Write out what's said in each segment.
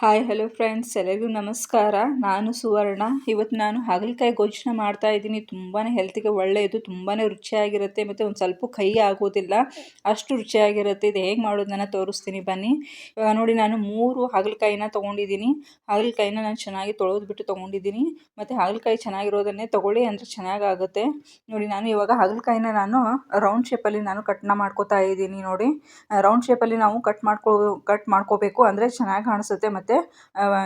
Hi hello friends, ಎಲ್ಲರಿಗೂ ನಮಸ್ಕಾರ. ನಾನು ಸುವರ್ಣ. ಇವತ್ತು ನಾನು ಹಾಗಲಕಾಯಿ ಗೊಜ್ಜನ್ನ ಮಾಡ್ತಾ ಇದ್ದೀನಿ. ತುಂಬಾ ಹೆಲ್ತಿಗೆ ಒಳ್ಳೆಯದು, ತುಂಬಾ ರುಚಿಯಾಗಿರುತ್ತೆ ಮತ್ತು ಒಂದು ಸ್ವಲ್ಪ ಕೈ ಆಗೋದಿಲ್ಲ, ಅಷ್ಟು ರುಚಿಯಾಗಿರುತ್ತೆ. ಇದು ಹೇಗೆ ಮಾಡೋದನ್ನ ತೋರಿಸ್ತೀನಿ ಬನ್ನಿ. ನೋಡಿ, ನಾನು 3 ಹಾಗಲಕಾಯಿನ ತೊಗೊಂಡಿದ್ದೀನಿ. ಹಾಗಲಕಾಯಿನ ನಾನು ಚೆನ್ನಾಗಿ ತೊಳೆದ್ಬಿಟ್ಟು ತೊಗೊಂಡಿದ್ದೀನಿ. ಮತ್ತು ಹಾಗಲಕಾಯಿ ಚೆನ್ನಾಗಿರೋದನ್ನೇ ತೊಗೊಳ್ಳಿ, ಅಂದರೆ ಚೆನ್ನಾಗಾಗುತ್ತೆ. ನೋಡಿ, ನಾನು ಇವಾಗ ಹಾಗಲಕಾಯಿನ ರೌಂಡ್ ಶೇಪಲ್ಲಿ ಕಟ್ನ ಮಾಡ್ಕೋತಾ ಇದ್ದೀನಿ. ನೋಡಿ, ರೌಂಡ್ ಶೇಪಲ್ಲಿ ನಾವು ಕಟ್ ಮಾಡ್ಕೋಬೇಕು, ಅಂದರೆ ಚೆನ್ನಾಗಿ ಕಾಣಿಸುತ್ತೆ. ಮತ್ತು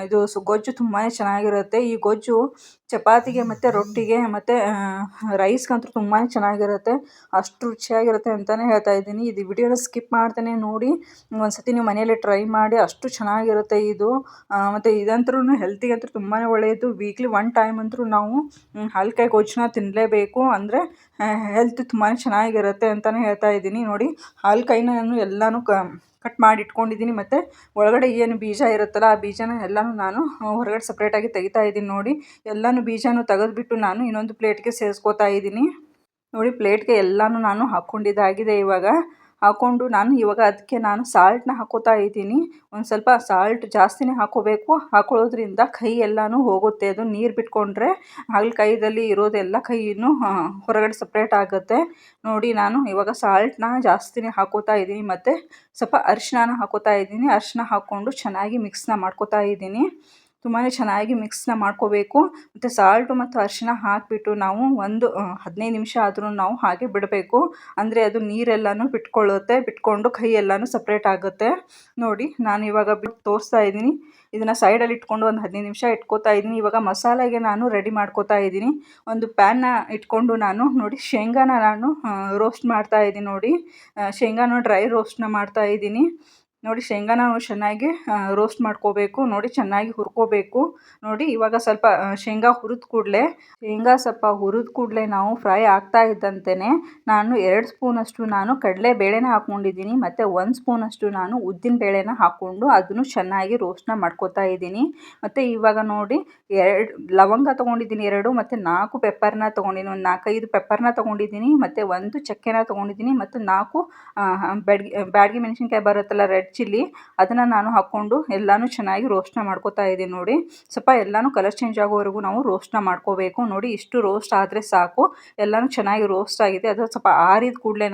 ಇದು ಗೊಜ್ಜು ತುಂಬಾ ಚೆನ್ನಾಗಿರುತ್ತೆ. ಈ ಗೊಜ್ಜು ಚಪಾತಿಗೆ ಮತ್ತು ರೊಟ್ಟಿಗೆ ಮತ್ತು ರೈಸ್ಗಂತೂ ತುಂಬಾ ಚೆನ್ನಾಗಿರುತ್ತೆ, ಅಷ್ಟು ರುಚಿಯಾಗಿರುತ್ತೆ ಅಂತಲೇ ಹೇಳ್ತಾ ಇದ್ದೀನಿ. ಇದು ವಿಡಿಯೋನ ಸ್ಕಿಪ್ ಮಾಡ್ತಾನೆ ನೋಡಿ, ಒಂದ್ಸತಿ ನೀವು ಮನೆಯಲ್ಲೇ ಟ್ರೈ ಮಾಡಿ, ಅಷ್ಟು ಚೆನ್ನಾಗಿರುತ್ತೆ ಇದು. ಮತ್ತು ಇದಂತೂ ಹೆಲ್ತಿಗಂತೂ ತುಂಬಾ ಒಳ್ಳೆಯದು. ವೀಕ್ಲಿ 1 ಟೈಮ್ ಅಂತೂ ನಾವು ಹಾಗಲಕಾಯಿ ಗೊಜ್ಜನ್ನ ತಿನ್ನಲೇಬೇಕು, ಅಂದರೆ ಹೆಲ್ತ್ ತುಂಬಾ ಚೆನ್ನಾಗಿರುತ್ತೆ ಅಂತಲೇ ಹೇಳ್ತಾ ಇದ್ದೀನಿ. ನೋಡಿ, ಹಾಗಲಕಾಯಿನ ನಾನು ಎಲ್ಲನೂ ಕಟ್ ಮಾಡಿ ಇಟ್ಕೊಂಡಿದ್ದೀನಿ. ಮತ್ತು ಒಳಗಡೆ ಏನು ಬೀಜ ಇರುತ್ತಲ್ಲ, ಆ ಬೀಜನ ಎಲ್ಲನೂ ನಾನು ಹೊರಗಡೆ ಸಪ್ರೇಟಾಗಿ ತೆಗಿತಾ ಇದ್ದೀನಿ. ನೋಡಿ, ಎಲ್ಲನೂ ಬೀಜನೂ ತೆಗೆದುಬಿಟ್ಟು ನಾನು ಇನ್ನೊಂದು ಪ್ಲೇಟ್ಗೆ ಸೇರಿಸ್ಕೋತಾ ಇದ್ದೀನಿ. ನೋಡಿ, ಪ್ಲೇಟ್ಗೆ ಎಲ್ಲನೂ ನಾನು ಹಾಕ್ಕೊಂಡಿದ್ದಾಗಿದೆ. ಹಾಕ್ಕೊಂಡು ಇವಾಗ ಅದಕ್ಕೆ ನಾನು ಸಾಲ್ಟನ್ನ ಹಾಕೋತಾ ಇದ್ದೀನಿ. ಒಂದು ಸ್ವಲ್ಪ ಸಾಲ್ಟ್ ಜಾಸ್ತಿನೇ ಹಾಕೋಬೇಕು. ಹಾಕೊಳ್ಳೋದ್ರಿಂದ ಕೈ ಎಲ್ಲನೂ ಹೋಗುತ್ತೆ. ಅದು ನೀರು ಬಿಟ್ಕೊಂಡ್ರೆ ಹಾಗಲಕಾಯಿದಲ್ಲಿ ಇರೋದೆಲ್ಲ ಕೈಯನ್ನು ಹೊರಗಡೆ ಸಪ್ರೇಟ್ ಆಗುತ್ತೆ. ನೋಡಿ, ನಾನು ಇವಾಗ ಸಾಲ್ಟನ್ನ ಜಾಸ್ತಿನೇ ಹಾಕೋತಾ ಇದ್ದೀನಿ. ಮತ್ತು ಸ್ವಲ್ಪ ಅರಿಶಿನ ಹಾಕೋತಾ ಇದ್ದೀನಿ. ಅರಿಶಿನ ಹಾಕ್ಕೊಂಡು ಚೆನ್ನಾಗಿ ಮಿಕ್ಸ್ನ ಮಾಡ್ಕೋತಾ ಇದ್ದೀನಿ. ತುಂಬಾ ಚೆನ್ನಾಗಿ ಮಿಕ್ಸ್ನ ಮಾಡ್ಕೋಬೇಕು. ಮತ್ತು ಸಾಲ್ಟು ಮತ್ತು ಅರಿಶಿನ ಹಾಕಿಬಿಟ್ಟು ನಾವು ಒಂದು 15 ನಿಮಿಷ ಆದರೂ ನಾವು ಹಾಗೆ ಬಿಡಬೇಕು, ಅಂದರೆ ಅದು ನೀರೆಲ್ಲನೂ ಬಿಟ್ಕೊಂಡು ಕೈ ಎಲ್ಲನೂ ಸಪ್ರೇಟ್ ಆಗುತ್ತೆ. ನೋಡಿ, ನಾನು ಇವಾಗ ಬಿಟ್ಟು ತೋರಿಸ್ತಾ ಇದ್ದೀನಿ. ಇದನ್ನು ಸೈಡಲ್ಲಿ ಇಟ್ಕೊಂಡು ಒಂದು 15 ನಿಮಿಷ ಇಟ್ಕೋತಾ ಇದ್ದೀನಿ. ಇವಾಗ ಮಸಾಲೆಗೆ ನಾನು ರೆಡಿ ಮಾಡ್ಕೋತಾ ಇದ್ದೀನಿ. ಒಂದು ಪ್ಯಾನ್ನ ಇಟ್ಕೊಂಡು ನೋಡಿ, ಶೇಂಗಾನ ರೋಸ್ಟ್ ಮಾಡ್ತಾ ಇದ್ದೀನಿ. ನೋಡಿ, ಶೇಂಗಾನ ಡ್ರೈ ರೋಸ್ಟ್ನ ಮಾಡ್ತಾ ಇದ್ದೀನಿ. ನೋಡಿ, ಶೇಂಗಾನ ಚೆನ್ನಾಗಿ ರೋಸ್ಟ್ ಮಾಡ್ಕೋಬೇಕು. ನೋಡಿ, ಚೆನ್ನಾಗಿ ಹುರ್ಕೋಬೇಕು. ನೋಡಿ, ಇವಾಗ ಸ್ವಲ್ಪ ಶೇಂಗಾ ಹುರಿದ ಕೂಡಲೇ ನಾವು ಫ್ರೈ ಆಗ್ತಾ ಇದ್ದಂತೆಯೇ ನಾನು 2 ಸ್ಪೂನಷ್ಟು ಕಡಲೆ ಬೇಳೆನ ಹಾಕ್ಕೊಂಡಿದ್ದೀನಿ. ಮತ್ತು 1 ಸ್ಪೂನಷ್ಟು ಉದ್ದಿನ ಬೇಳೆನ ಹಾಕ್ಕೊಂಡು ಅದನ್ನು ಚೆನ್ನಾಗಿ ರೋಸ್ಟ್ನ ಮಾಡ್ಕೋತಾ ಇದ್ದೀನಿ. ಮತ್ತು ಇವಾಗ ನೋಡಿ, 2 ಲವಂಗ ತೊಗೊಂಡಿದ್ದೀನಿ, 2 ಮತ್ತು 4 ಪೆಪ್ಪರ್ನ ತೊಗೊಂಡಿದ್ದೀನಿ. ಒಂದು 4-5 ಪೆಪ್ಪರ್ನ ತೊಗೊಂಡಿದ್ದೀನಿ. ಮತ್ತು 1 ಚಕ್ಕೆನ ತೊಗೊಂಡಿದ್ದೀನಿ. ಮತ್ತು 4 ಬ್ಯಾಡಗಿ ಮೆಣಸಿನ್ಕಾಯಿ ಬರುತ್ತಲ್ಲ, ರೆಡ್ ಚಿಲ್ಲಿ, ಅದನ್ನು ನಾನು ಹಾಕ್ಕೊಂಡು ಎಲ್ಲನೂ ಚೆನ್ನಾಗಿ ರೋಸ್ಟ್ನ ಮಾಡ್ಕೋತಾ ಇದ್ದೀನಿ. ನೋಡಿ, ಸ್ವಲ್ಪ ಎಲ್ಲನೂ ಕಲರ್ ಚೇಂಜ್ ಆಗೋವರೆಗೂ ನಾವು ರೋಸ್ಟ್ನ ಮಾಡ್ಕೋಬೇಕು. ನೋಡಿ, ಇಷ್ಟು ರೋಸ್ಟ್ ಆದರೆ ಸಾಕು. ಎಲ್ಲನೂ ಚೆನ್ನಾಗಿ ರೋಸ್ಟ್ ಆಗಿದೆ. ಅದು ಸ್ವಲ್ಪ ಆರಿದ ಕೂಡಲೇ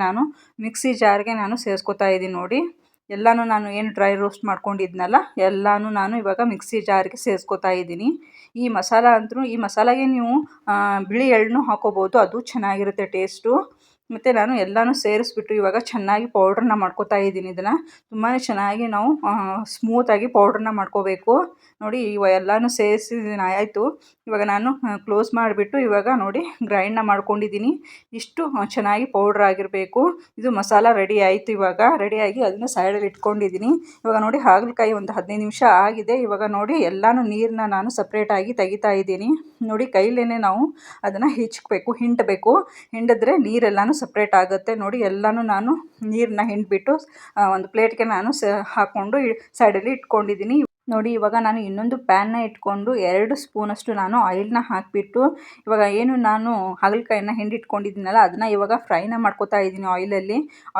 ಮಿಕ್ಸಿ ಜಾರ್ಗೆ ಸೇರಿಸ್ಕೋತಾ ಇದ್ದೀನಿ. ನೋಡಿ, ಎಲ್ಲನೂ ಏನು ಡ್ರೈ ರೋಸ್ಟ್ ಮಾಡ್ಕೊಂಡಿದ್ನಲ್ಲ, ಎಲ್ಲನೂ ಇವಾಗ ಮಿಕ್ಸಿ ಜಾರ್ಗೆ ಸೇರಿಸ್ಕೋತಾ ಇದ್ದೀನಿ. ಈ ಮಸಾಲೆಗೆ ನೀವು ಬಿಳಿ ಎಳ್ಳನ್ನು ಹಾಕೋಬೋದು, ಅದು ಚೆನ್ನಾಗಿರುತ್ತೆ ಟೇಸ್ಟು. ಮತ್ತು ನಾನು ಎಲ್ಲನೂ ಸೇರಿಸ್ಬಿಟ್ಟು ಇವಾಗ ಚೆನ್ನಾಗಿ ಪೌಡ್ರನ್ನ ಮಾಡ್ಕೋತಾ ಇದ್ದೀನಿ. ಇದನ್ನು ತುಂಬಾ ಚೆನ್ನಾಗಿ ನಾವು ಸ್ಮೂತಾಗಿ ಪೌಡ್ರನ್ನ ಮಾಡ್ಕೋಬೇಕು. ನೋಡಿ, ಎಲ್ಲನೂ ಸೇರಿಸಿದ್ದೀನಿ, ಆಯಿತು. ಇವಾಗ ನಾನು ಕ್ಲೋಸ್ ಮಾಡಿಬಿಟ್ಟು ಇವಾಗ ನೋಡಿ ಗ್ರೈಂಡ್ನ ಮಾಡ್ಕೊಂಡಿದ್ದೀನಿ. ಇಷ್ಟು ಚೆನ್ನಾಗಿ ಪೌಡ್ರ್ ಆಗಿರಬೇಕು. ಇದು ಮಸಾಲ ರೆಡಿ ಆಯಿತು. ಇವಾಗ ರೆಡಿಯಾಗಿ ಅದನ್ನು ಸೈಡಲ್ಲಿ ಇಟ್ಕೊಂಡಿದ್ದೀನಿ. ಇವಾಗ ನೋಡಿ, ಹಾಗಲಕಾಯಿ ಒಂದು 15 ನಿಮಿಷ ಆಗಿದೆ. ಇವಾಗ ನೋಡಿ, ಎಲ್ಲನೂ ನೀರನ್ನ ನಾನು ಸಪ್ರೇಟಾಗಿ ತೆಗಿತಾ ಇದ್ದೀನಿ. ನೋಡಿ, ಕೈಲೇನೆ ನಾವು ಅದನ್ನು ಹಿಂಡಿದ್ರೆ ನೀರೆಲ್ಲನೂ ಸಪ್ರೇಟ್ ಆಗುತ್ತೆ. ನೋಡಿ, ಎಲ್ಲನೂ ನಾನು ನೀರನ್ನ ಹಿಂಡಿಬಿಟ್ಟು ಒಂದು ಪ್ಲೇಟ್ಗೆ ಹಾಕ್ಕೊಂಡು ಸೈಡಲ್ಲಿ ಇಟ್ಕೊಂಡಿದ್ದೀನಿ. ನೋಡಿ, ಇವಾಗ ನಾನು ಇನ್ನೊಂದು ಪ್ಯಾನ್ನ ಇಟ್ಕೊಂಡು 2 ಸ್ಪೂನಷ್ಟು ಆಯಿಲ್ನ ಹಾಕಿಬಿಟ್ಟು ಇವಾಗ ಏನು ನಾನು ಹಾಗಲಕಾಯಿನ ಹಿಂಡಿಟ್ಕೊಂಡಿದ್ದೀನಲ್ಲ, ಅದನ್ನು ಇವಾಗ ಫ್ರೈನ ಮಾಡ್ಕೋತಾ ಇದ್ದೀನಿ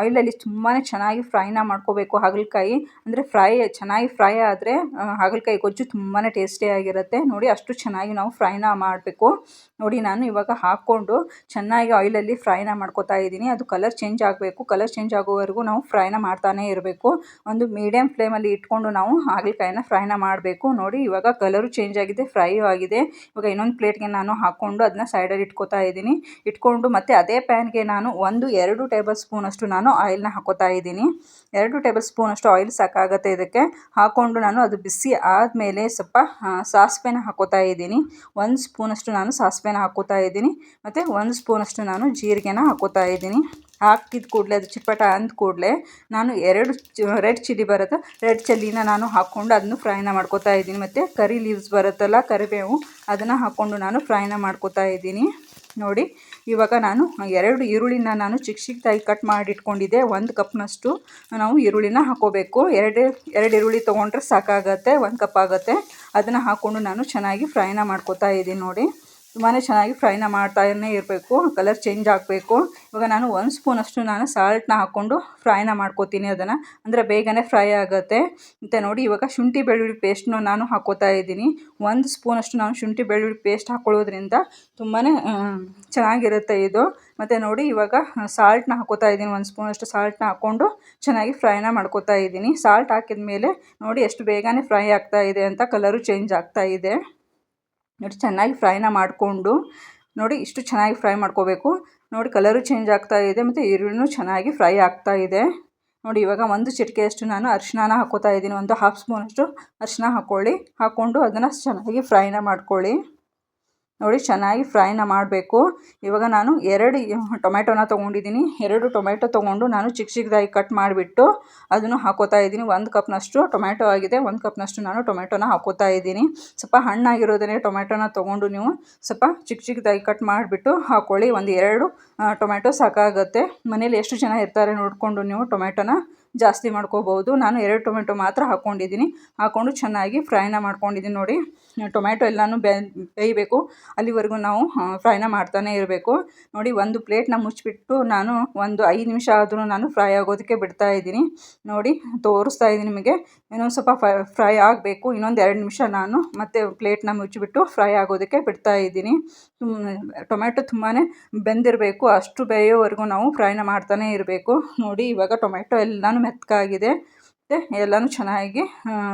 ಆಯಿಲಲ್ಲಿ ತುಂಬಾ ಚೆನ್ನಾಗಿ ಫ್ರೈನ ಮಾಡ್ಕೋಬೇಕು. ಹಾಗಲಕಾಯಿ ಅಂದರೆ ಚೆನ್ನಾಗಿ ಫ್ರೈ ಆದರೆ ಹಾಗಲಕಾಯಿ ಗೊಜ್ಜು ತುಂಬಾ ಟೇಸ್ಟಿಯಾಗಿರುತ್ತೆ. ನೋಡಿ, ಅಷ್ಟು ಚೆನ್ನಾಗಿ ನಾವು ಫ್ರೈನ ಮಾಡಬೇಕು. ನೋಡಿ, ನಾನು ಇವಾಗ ಹಾಕ್ಕೊಂಡು ಚೆನ್ನಾಗಿ ಆಯಿಲಲ್ಲಿ ಫ್ರೈನ ಮಾಡ್ಕೋತಾ ಇದ್ದೀನಿ. ಅದು ಕಲರ್ ಚೇಂಜ್ ಆಗಬೇಕು. ಕಲರ್ ಚೇಂಜ್ ಆಗೋವರೆಗೂ ನಾವು ಫ್ರೈನ ಮಾಡ್ತಾನೆ ಇರಬೇಕು. ಒಂದು ಮೀಡಿಯಮ್ ಫ್ಲೇಮಲ್ಲಿ ಇಟ್ಕೊಂಡು ನಾವು ಹಾಗಲಕಾಯಿನ ಫ್ರೈನ ಮಾಡಬೇಕು. ನೋಡಿ, ಇವಾಗ ಕಲರು ಚೇಂಜ್ ಆಗಿದೆ, ಫ್ರೈಯೂ ಆಗಿದೆ. ಇವಾಗ ಇನ್ನೊಂದು ಪ್ಲೇಟ್ಗೆ ಹಾಕ್ಕೊಂಡು ಅದನ್ನ ಸೈಡಲ್ಲಿ ಇಟ್ಕೋತಾ ಇದ್ದೀನಿ. ಮತ್ತೆ ಅದೇ ಪ್ಯಾನ್ಗೆ ನಾನು 1-2 ಟೇಬಲ್ ಸ್ಪೂನಷ್ಟು ಆಯಿಲ್ನ ಹಾಕೋತಾ ಇದ್ದೀನಿ. 2 ಟೇಬಲ್ ಸ್ಪೂನಷ್ಟು ಆಯಿಲ್ ಸಾಕಾಗುತ್ತೆ ಇದಕ್ಕೆ. ಹಾಕ್ಕೊಂಡು ಅದು ಬಿಸಿ ಆದಮೇಲೆ ಸ್ವಲ್ಪ ಸಾಸಿವೆನ ಹಾಕೋತಾ ಇದ್ದೀನಿ. 1 ಸ್ಪೂನಷ್ಟು ಸಾಸಿವೆನ ಹಾಕೋತಾ ಇದ್ದೀನಿ. ಮತ್ತು 1 ಸ್ಪೂನಷ್ಟು ಜೀರಿಗೆನ ಹಾಕೋತಾ ಇದ್ದೀನಿ. ಹಾಕಿದ ಕೂಡಲೇ ಅದು ಚಿಟಪಟ ಅಂದ ಕೂಡಲೇ ನಾನು 2 ರೆಡ್ ಚಿಲ್ಲಿ ಬರುತ್ತೆ, ರೆಡ್ ಚಿಲ್ಲಿನ ಹಾಕ್ಕೊಂಡು ಅದನ್ನು ಫ್ರೈನ ಮಾಡ್ಕೋತಾ ಇದ್ದೀನಿ. ಮತ್ತು ಕರಿ ಲೀವ್ಸ್ ಬರುತ್ತಲ್ಲ, ಕರಿಬೇವು, ಅದನ್ನು ಹಾಕ್ಕೊಂಡು ಫ್ರೈನ ಮಾಡ್ಕೋತಾ ಇದ್ದೀನಿ. ನೋಡಿ, ಇವಾಗ ನಾನು 2 ಈರುಳ್ಳಿನ ಚಿಕ್ಕದಾಗಿ ಕಟ್ ಮಾಡಿ ಇಟ್ಕೊಂಡಿದ್ದೆ. 1 ಕಪ್ನಷ್ಟು ನಾವು ಈರುಳ್ಳಿನ ಹಾಕೋಬೇಕು. 2 ಈರುಳ್ಳಿ ತೊಗೊಂಡ್ರೆ ಸಾಕಾಗತ್ತೆ, 1 ಕಪ್ ಆಗುತ್ತೆ. ಅದನ್ನು ಹಾಕ್ಕೊಂಡು ಚೆನ್ನಾಗಿ ಫ್ರೈನ ಮಾಡ್ಕೋತಾ ಇದ್ದೀನಿ. ನೋಡಿ, ತುಂಬಾ ಚೆನ್ನಾಗಿ ಫ್ರೈನ ಮಾಡ್ತಾನೇ ಇರಬೇಕು, ಕಲರ್ ಚೇಂಜ್ ಆಗಬೇಕು. ಇವಾಗ ನಾನು 1 ಸ್ಪೂನಷ್ಟು ನಾನು ಸಾಲ್ಟ್ನ ಹಾಕ್ಕೊಂಡು ಫ್ರೈನ ಮಾಡ್ಕೋತೀನಿ ಅದನ್ನು, ಅಂದರೆ ಬೇಗನೆ ಫ್ರೈ ಆಗುತ್ತೆ. ಮತ್ತು ನೋಡಿ ಇವಾಗ ಶುಂಠಿ ಬೆಳ್ಳುಳ್ಳಿ ಪೇಸ್ಟ್ನು ನಾನು ಹಾಕ್ಕೋತಾ ಇದ್ದೀನಿ. 1 ಸ್ಪೂನಷ್ಟು ನಾನು ಶುಂಠಿ ಬೆಳ್ಳುಳ್ಳಿ ಪೇಸ್ಟ್ ಹಾಕ್ಕೊಳ್ಳೋದ್ರಿಂದ ತುಂಬಾ ಚೆನ್ನಾಗಿರುತ್ತೆ ಇದು. ಮತ್ತು ನೋಡಿ ಇವಾಗ ಸಾಲ್ಟ್ನ ಹಾಕ್ಕೋತಾ ಇದ್ದೀನಿ, 1 ಸ್ಪೂನಷ್ಟು ಸಾಲ್ಟ್ನ ಹಾಕ್ಕೊಂಡು ಚೆನ್ನಾಗಿ ಫ್ರೈನ ಮಾಡ್ಕೋತಾ ಇದ್ದೀನಿ. ಸಾಲ್ಟ್ ಹಾಕಿದ ಮೇಲೆ ನೋಡಿ ಎಷ್ಟು ಬೇಗನೆ ಫ್ರೈ ಆಗ್ತಾ ಇದೆ ಅಂತ, ಕಲರು ಚೇಂಜ್ ಆಗ್ತಾ ಇದೆ ನೋಡಿ. ಚೆನ್ನಾಗಿ ಫ್ರೈನ ಮಾಡಿಕೊಂಡು ನೋಡಿ ಇಷ್ಟು ಚೆನ್ನಾಗಿ ಫ್ರೈ ಮಾಡ್ಕೋಬೇಕು. ನೋಡಿ ಕಲರು ಚೇಂಜ್ ಆಗ್ತಾ ಇದೆ ಮತ್ತು ಈರುಳ್ಳಿನೂ ಚೆನ್ನಾಗಿ ಫ್ರೈ ಆಗ್ತಾ ಇದೆ ನೋಡಿ. ಇವಾಗ 1 ಚಿಟಿಕೆಯಷ್ಟು ನಾನು ಅರಿಶಿನ ಹಾಕ್ಕೋತಾ ಇದ್ದೀನಿ, 1/2 ಸ್ಪೂನಷ್ಟು ಅರಿಶಿನ ಹಾಕ್ಕೊಂಡು ಅದನ್ನು ಚೆನ್ನಾಗಿ ಫ್ರೈನ ಮಾಡ್ಕೊಳ್ಳಿ ನೋಡಿ. ಚೆನ್ನಾಗಿ ಫ್ರೈನ ಮಾಡಬೇಕು. ಇವಾಗ ನಾನು 2 ಟೊಮೆಟೊನ ತೊಗೊಂಡಿದ್ದೀನಿ. 2 ಟೊಮೆಟೊ ತೊಗೊಂಡು ನಾನು ಚಿಕ್ಕದಾಗಿ ಕಟ್ ಮಾಡಿಬಿಟ್ಟು ಅದನ್ನು ಹಾಕ್ಕೋತಾ ಇದ್ದೀನಿ. 1 ಕಪ್ನಷ್ಟು ಟೊಮೆಟೊ ಆಗಿದೆ, 1 ಕಪ್ನಷ್ಟು ನಾನು ಟೊಮೆಟೊನ ಹಾಕ್ಕೋತಾ ಇದ್ದೀನಿ. ಸ್ವಲ್ಪ ಹಣ್ಣಾಗಿರೋದನ್ನೇ ಟೊಮೆಟೊನ ತೊಗೊಂಡು ನೀವು ಸ್ವಲ್ಪ ಚಿಕ್ಕದಾಗಿ ಕಟ್ ಮಾಡಿಬಿಟ್ಟು ಹಾಕ್ಕೊಳ್ಳಿ. 2 ಟೊಮೆಟೊ ಸಾಕಾಗುತ್ತೆ. ಮನೇಲಿ ಎಷ್ಟು ಜನ ಇರ್ತಾರೆ ನೋಡಿಕೊಂಡು ನೀವು ಟೊಮೆಟೊನ ಜಾಸ್ತಿ ಮಾಡ್ಕೋಬೋದು. ನಾನು 2 ಟೊಮೆಟೊ ಮಾತ್ರ ಹಾಕ್ಕೊಂಡು ಚೆನ್ನಾಗಿ ಫ್ರೈನ ಮಾಡ್ಕೊಂಡಿದ್ದೀನಿ ನೋಡಿ. ಟೊಮೆಟೊ ಎಲ್ಲನೂ ಬೇಯಬೇಕು, ಅಲ್ಲಿವರೆಗೂ ನಾವು ಫ್ರೈನ ಮಾಡ್ತಾನೆ ಇರಬೇಕು ನೋಡಿ. ಒಂದು ಪ್ಲೇಟ್ನ ಮುಚ್ಚಿಬಿಟ್ಟು ನಾನು ಒಂದು 5 ನಿಮಿಷ ಆದರೂ ನಾನು ಫ್ರೈ ಆಗೋದಕ್ಕೆ ಬಿಡ್ತಾ ಇದ್ದೀನಿ ನೋಡಿ. ತೋರಿಸ್ತಾ ಇದ್ದೀನಿ ನಿಮಗೆ, ಇನ್ನೊಂದು ಸ್ವಲ್ಪ ಫ್ರೈ ಆಗಬೇಕು. ಇನ್ನೊಂದು 2 ನಿಮಿಷ ನಾನು ಮತ್ತೆ ಪ್ಲೇಟ್ನ ಮುಚ್ಚಿಬಿಟ್ಟು ಫ್ರೈ ಆಗೋದಕ್ಕೆ ಬಿಡ್ತಾ ಇದ್ದೀನಿ. ಟೊಮೆಟೊ ತುಂಬಾ ಬೆಂದಿರಬೇಕು, ಅಷ್ಟು ಬೇಯೋವರೆಗೂ ನಾವು ಫ್ರೈನ ಮಾಡ್ತಾನೆ ಇರಬೇಕು ನೋಡಿ. ಇವಾಗ ಟೊಮೆಟೊ ಎಲ್ಲನೂ ಮೆತ್ತಗಾಗಿದೆ ಮತ್ತು ಎಲ್ಲನೂ ಚೆನ್ನಾಗಿ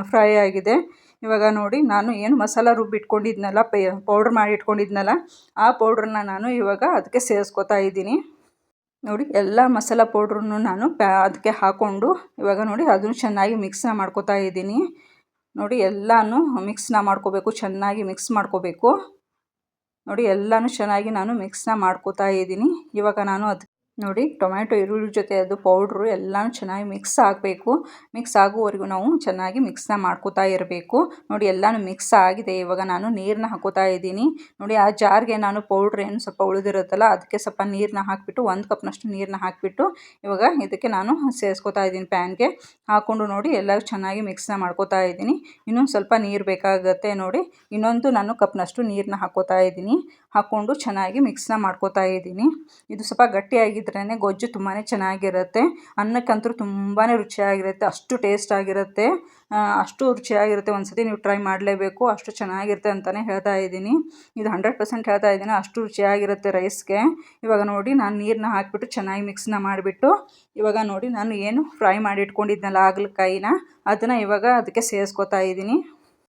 ಫ್ರೈ ಆಗಿದೆ. ಇವಾಗ ನೋಡಿ ನಾನು ಏನು ಮಸಾಲ ರುಬ್ಬಿಟ್ಕೊಂಡಿದ್ನಲ್ಲ, ಪೌಡ್ರ್ ಮಾಡಿ ಇಟ್ಕೊಂಡಿದ್ನಲ್ಲ, ಆ ಪೌಡ್ರನ್ನ ನಾನು ಇವಾಗ ಅದಕ್ಕೆ ಸೇರಿಸ್ಕೊತಾ ಇದ್ದೀನಿ ನೋಡಿ. ಎಲ್ಲ ಮಸಾಲ ಪೌಡ್ರನ್ನು ನಾನು ಅದಕ್ಕೆ ಹಾಕ್ಕೊಂಡು ಇವಾಗ ನೋಡಿ ಅದನ್ನು ಚೆನ್ನಾಗಿ ಮಿಕ್ಸ್ನ ಮಾಡ್ಕೋತಾ ಇದ್ದೀನಿ ನೋಡಿ. ಎಲ್ಲನೂ ಮಿಕ್ಸ್ನ ಮಾಡ್ಕೋಬೇಕು, ಚೆನ್ನಾಗಿ ಮಿಕ್ಸ್ ಮಾಡ್ಕೋಬೇಕು ನೋಡಿ. ಎಲ್ಲನೂ ಚೆನ್ನಾಗಿ ನಾನು ಮಿಕ್ಸ್ನ ಮಾಡ್ಕೋತಾ ಇದ್ದೀನಿ. ಇವಾಗ ನಾನು ಅದು ನೋಡಿ ಟೊಮೆಟೊ ಈರುಳ್ಳಿ ಜೊತೆ ಅದು ಪೌಡ್ರು ಎಲ್ಲನೂ ಚೆನ್ನಾಗಿ ಮಿಕ್ಸ್ ಆಗಬೇಕು. ಮಿಕ್ಸ್ ಆಗೋವರೆಗೂ ನಾವು ಚೆನ್ನಾಗಿ ಮಿಕ್ಸ್ನ ಮಾಡ್ಕೋತಾ ಇರಬೇಕು ನೋಡಿ. ಎಲ್ಲನೂ ಮಿಕ್ಸ್ ಆಗಿದೆ. ಇವಾಗ ನಾನು ನೀರನ್ನ ಹಾಕ್ಕೋತಾ ಇದ್ದೀನಿ ನೋಡಿ. ಆ ಜಾರ್ಗೆ ನಾನು ಪೌಡ್ರ್ ಏನು ಸ್ವಲ್ಪ ಉಳಿದಿರುತ್ತಲ್ಲ ಅದಕ್ಕೆ ಸ್ವಲ್ಪ ನೀರನ್ನ ಹಾಕಿಬಿಟ್ಟು 1 ಕಪ್ನಷ್ಟು ನೀರನ್ನ ಹಾಕಿಬಿಟ್ಟು ಇವಾಗ ಇದಕ್ಕೆ ನಾನು ಸೇರಿಸ್ಕೋತಾ ಇದ್ದೀನಿ. ಪ್ಯಾನ್ಗೆ ಹಾಕ್ಕೊಂಡು ನೋಡಿ ಎಲ್ಲರೂ ಚೆನ್ನಾಗಿ ಮಿಕ್ಸ್ನ ಮಾಡ್ಕೋತಾ ಇದ್ದೀನಿ. ಇನ್ನೊಂದು ಸ್ವಲ್ಪ ನೀರು ಬೇಕಾಗುತ್ತೆ ನೋಡಿ. ಇನ್ನೊಂದು ನಾನು ಕಪ್ನಷ್ಟು ನೀರನ್ನ ಹಾಕ್ಕೋತಾ ಇದ್ದೀನಿ. ಹಾಕ್ಕೊಂಡು ಚೆನ್ನಾಗಿ ಮಿಕ್ಸ್ನ ಮಾಡ್ಕೋತಾ ಇದ್ದೀನಿ. ಇದು ಸ್ವಲ್ಪ ಗಟ್ಟಿಯಾಗಿದ್ರೇ ಗೊಜ್ಜು ತುಂಬಾ ಚೆನ್ನಾಗಿರುತ್ತೆ. ಅನ್ನಕ್ಕಂತೂ ತುಂಬಾ ರುಚಿಯಾಗಿರುತ್ತೆ, ಅಷ್ಟು ಟೇಸ್ಟ್ ಆಗಿರುತ್ತೆ, ಅಷ್ಟು ರುಚಿಯಾಗಿರುತ್ತೆ. ಒಂದು ಸತಿ ನೀವು ಟ್ರೈ ಮಾಡಲೇಬೇಕು, ಅಷ್ಟು ಚೆನ್ನಾಗಿರುತ್ತೆ ಅಂತಲೇ ಹೇಳ್ತಾ ಇದ್ದೀನಿ. ಇದು 100% ಹೇಳ್ತಾ ಇದ್ದೀನಿ, ಅಷ್ಟು ರುಚಿಯಾಗಿರುತ್ತೆ ರೈಸ್ಗೆ. ಇವಾಗ ನೋಡಿ ನಾನು ನೀರನ್ನ ಹಾಕಿಬಿಟ್ಟು ಚೆನ್ನಾಗಿ ಮಿಕ್ಸ್ನ ಮಾಡಿಬಿಟ್ಟು ಇವಾಗ ನೋಡಿ ನಾನು ಏನು ಫ್ರೈ ಮಾಡಿ ಇಟ್ಕೊಂಡಿದ್ನಲ್ಲ ಹಾಗಲಕಾಯಿನ, ಅದನ್ನು ಇವಾಗ ಅದಕ್ಕೆ ಸೇರಿಸ್ಕೋತಾ ಇದ್ದೀನಿ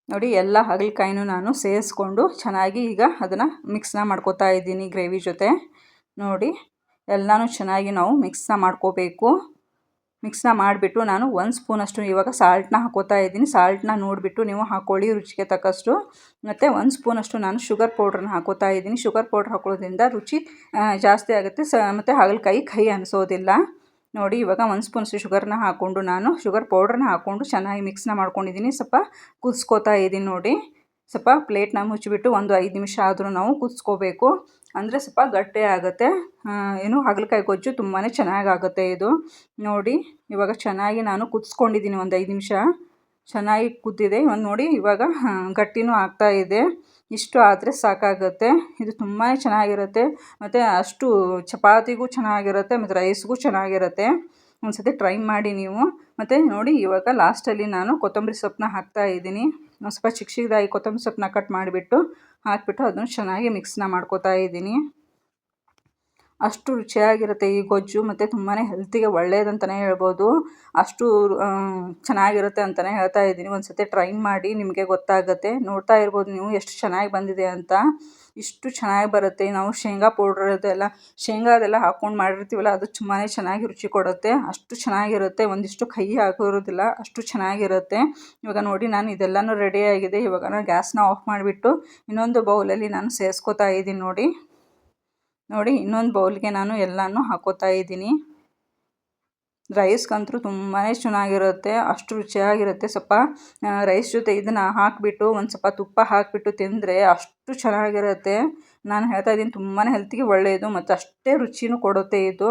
ನೋಡಿ. ಎಲ್ಲ ಹಾಗಲಕಾಯಿನೂ ನಾನು ಸೇರಿಸ್ಕೊಂಡು ಚೆನ್ನಾಗಿ ಈಗ ಅದನ್ನು ಮಿಕ್ಸ್ನ ಮಾಡ್ಕೋತಾ ಇದ್ದೀನಿ ಗ್ರೇವಿ ಜೊತೆ ನೋಡಿ. ಎಲ್ಲನೂ ಚೆನ್ನಾಗಿ ನಾವು ಮಿಕ್ಸ್ನ ಮಾಡ್ಕೋಬೇಕು. ಮಿಕ್ಸ್ನ ಮಾಡಿಬಿಟ್ಟು ನಾನು 1 ಸ್ಪೂನಷ್ಟು ಇವಾಗ ಸಾಲ್ಟ್ನ ಹಾಕ್ಕೋತಾ ಇದ್ದೀನಿ. ಸಾಲ್ಟ್ನ ನೋಡಿಬಿಟ್ಟು ನೀವು ಹಾಕ್ಕೊಳ್ಳಿ ರುಚಿಗೆ ತಕ್ಕಷ್ಟು. ಮತ್ತು 1 ಸ್ಪೂನಷ್ಟು ನಾನು ಶುಗರ್ ಪೌಡ್ರನ್ನ ಹಾಕ್ಕೋತಾ ಇದ್ದೀನಿ. ಶುಗರ್ ಪೌಡ್ರ್ ಹಾಕೊಳ್ಳೋದ್ರಿಂದ ರುಚಿ ಜಾಸ್ತಿ ಆಗುತ್ತೆ, ಮತ್ತು ಹಾಗಲಕಾಯಿ ಕಹಿ ಅನಿಸೋದಿಲ್ಲ ನೋಡಿ. ಇವಾಗ 1 ಸ್ಪೂನಷ್ಟು ಶುಗರ್ನ ಹಾಕ್ಕೊಂಡು ನಾನು ಶುಗರ್ ಪೌಡ್ರನ್ನ ಹಾಕ್ಕೊಂಡು ಚೆನ್ನಾಗಿ ಮಿಕ್ಸ್ನ ಮಾಡ್ಕೊಂಡಿದ್ದೀನಿ. ಸ್ವಲ್ಪ ಕುದಿಸ್ಕೋತಾ ಇದ್ದೀನಿ ನೋಡಿ. ಸ್ವಲ್ಪ ಪ್ಲೇಟ್ನ ಮುಚ್ಚಿಬಿಟ್ಟು ಒಂದು 5 ನಿಮಿಷ ಆದರೂ ನಾವು ಕುದಿಸ್ಕೋಬೇಕು, ಅಂದರೆ ಸ್ವಲ್ಪ ಗಟ್ಟಿ ಆಗುತ್ತೆ. ಏನು ಹಾಗಲಕಾಯಿ ಗೊಜ್ಜು ತುಂಬಾ ಚೆನ್ನಾಗಾಗುತ್ತೆ ಇದು ನೋಡಿ. ಇವಾಗ ಚೆನ್ನಾಗಿ ನಾನು ಕುದಿಸ್ಕೊಂಡಿದ್ದೀನಿ ಒಂದು 5 ನಿಮಿಷ, ಚೆನ್ನಾಗಿ ಕುದ್ದಿದೆ. ಒಂದು ನೋಡಿ ಇವಾಗ ಗಟ್ಟಿನೂ ಆಗ್ತಾ ಇದೆ. ಇಷ್ಟು ಆದರೆ ಸಾಕಾಗುತ್ತೆ. ಇದು ತುಂಬಾ ಚೆನ್ನಾಗಿರುತ್ತೆ, ಮತ್ತು ಅಷ್ಟು ಚಪಾತಿಗೂ ಚೆನ್ನಾಗಿರುತ್ತೆ ಮತ್ತು ರೈಸ್ಗೂ ಚೆನ್ನಾಗಿರುತ್ತೆ. ಒಂದು ಸತಿ ಟ್ರೈ ಮಾಡಿ ನೀವು. ಮತ್ತು ನೋಡಿ ಇವಾಗ ಲಾಸ್ಟಲ್ಲಿ ನಾನು ಕೊತ್ತಂಬರಿ ಸೊಪ್ಪನ್ನ ಹಾಕ್ತಾ ಇದ್ದೀನಿ. ಒಂದು ಸ್ವಲ್ಪ ಚಿಕ್ಕದಾಗಿ ಕೊತ್ತಂಬರಿ ಸೊಪ್ಪನ್ನ ಕಟ್ ಮಾಡಿಬಿಟ್ಟು ಹಾಕಿಬಿಟ್ಟು ಅದನ್ನು ಚೆನ್ನಾಗಿ ಮಿಕ್ಸ್ನ ಮಾಡ್ಕೋತಾ ಇದ್ದೀನಿ. ಅಷ್ಟು ರುಚಿಯಾಗಿರುತ್ತೆ ಈ ಗೊಜ್ಜು, ಮತ್ತು ತುಂಬಾ ಹೆಲ್ತಿಗೆ ಒಳ್ಳೆಯದಂತಲೇ ಹೇಳ್ಬೋದು. ಅಷ್ಟು ಚೆನ್ನಾಗಿರುತ್ತೆ ಅಂತಲೇ ಹೇಳ್ತಾ ಇದ್ದೀನಿ. ಒಂದು ಸತಿ ಟ್ರೈ ಮಾಡಿ, ನಿಮಗೆ ಗೊತ್ತಾಗುತ್ತೆ. ನೋಡ್ತಾ ಇರ್ಬೋದು ನೀವು ಎಷ್ಟು ಚೆನ್ನಾಗಿ ಬಂದಿದೆ ಅಂತ. ಇಷ್ಟು ಚೆನ್ನಾಗಿ ಬರುತ್ತೆ. ನಾವು ಶೇಂಗಾ ಪೌಡ್ರ್ ಅದೆಲ್ಲ ಶೇಂಗಾದೆಲ್ಲ ಹಾಕ್ಕೊಂಡು ಮಾಡಿರ್ತೀವಲ್ಲ, ಅದು ತುಂಬಾ ಚೆನ್ನಾಗಿ ರುಚಿ ಕೊಡುತ್ತೆ. ಅಷ್ಟು ಚೆನ್ನಾಗಿರುತ್ತೆ, ಒಂದಿಷ್ಟು ಕಹಿ ಆಗಿರೋದಿಲ್ಲ, ಅಷ್ಟು ಚೆನ್ನಾಗಿರುತ್ತೆ. ಇವಾಗ ನೋಡಿ ನಾನು ಇದೆಲ್ಲನೂ ರೆಡಿಯಾಗಿದೆ. ಇವಾಗ ನಾನು ಗ್ಯಾಸ್ನ ಆಫ್ ಮಾಡಿಬಿಟ್ಟು ಇನ್ನೊಂದು ಬೌಲಲ್ಲಿ ನಾನು ಸೇರಿಸ್ಕೋತಾ ಇದ್ದೀನಿ ನೋಡಿ. ಇನ್ನೊಂದು ಬೌಲ್ಗೆ ನಾನು ಎಲ್ಲನೂ ಹಾಕ್ಕೋತಾ ಇದ್ದೀನಿ. ರೈಸ್ಗಂತೂ ತುಂಬಾ ಚೆನ್ನಾಗಿರುತ್ತೆ, ಅಷ್ಟು ರುಚಿಯಾಗಿರುತ್ತೆ. ಸ್ವಲ್ಪ ರೈಸ್ ಜೊತೆ ಇದನ್ನು ಹಾಕಿಬಿಟ್ಟು ಒಂದು ಸ್ವಲ್ಪ ತುಪ್ಪ ಹಾಕಿಬಿಟ್ಟು ತಿಂದರೆ ಅಷ್ಟು ಚೆನ್ನಾಗಿರುತ್ತೆ. ನಾನು ಹೇಳ್ತಾ ಇದ್ದೀನಿ, ತುಂಬಾ ಹೆಲ್ತಿಗೆ ಒಳ್ಳೆಯದು ಮತ್ತು ಅಷ್ಟೇ ರುಚಿನೂ ಕೊಡುತ್ತೆ ಇದು.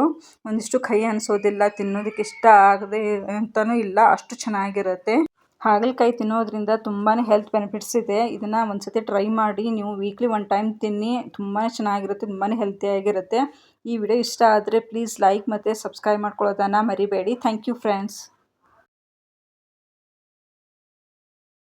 ಒಂದಿಷ್ಟು ಕಹಿ ಅನಿಸೋದಿಲ್ಲ, ತಿನ್ನೋದಕ್ಕೆ ಇಷ್ಟ ಆಗದೆ ಅಂತಲೂ ಇಲ್ಲ, ಅಷ್ಟು ಚೆನ್ನಾಗಿರುತ್ತೆ. ಹಾಗಲಕಾಯಿ ತಿನ್ನೋದ್ರಿಂದ ತುಂಬಾ ಹೆಲ್ತ್ ಬೆನಿಫಿಟ್ಸ್ ಇದೆ. ಇದನ್ನು ಒಂದ್ಸತಿ ಟ್ರೈ ಮಾಡಿ. ನೀವು ವೀಕ್ಲಿ 1 ಟೈಮ್ ತಿನ್ನಿ. ತುಂಬಾ ಚೆನ್ನಾಗಿರುತ್ತೆ, ತುಂಬಾ ಹೆಲ್ತಿಯಾಗಿರುತ್ತೆ. ಈ ವಿಡಿಯೋ ಇಷ್ಟ ಆದರೆ ಪ್ಲೀಸ್ ಲೈಕ್ ಮತ್ತು ಸಬ್ಸ್ಕ್ರೈಬ್ ಮಾಡ್ಕೊಳ್ಳೋದನ್ನು ಮರಿಬೇಡಿ. Thank you friends.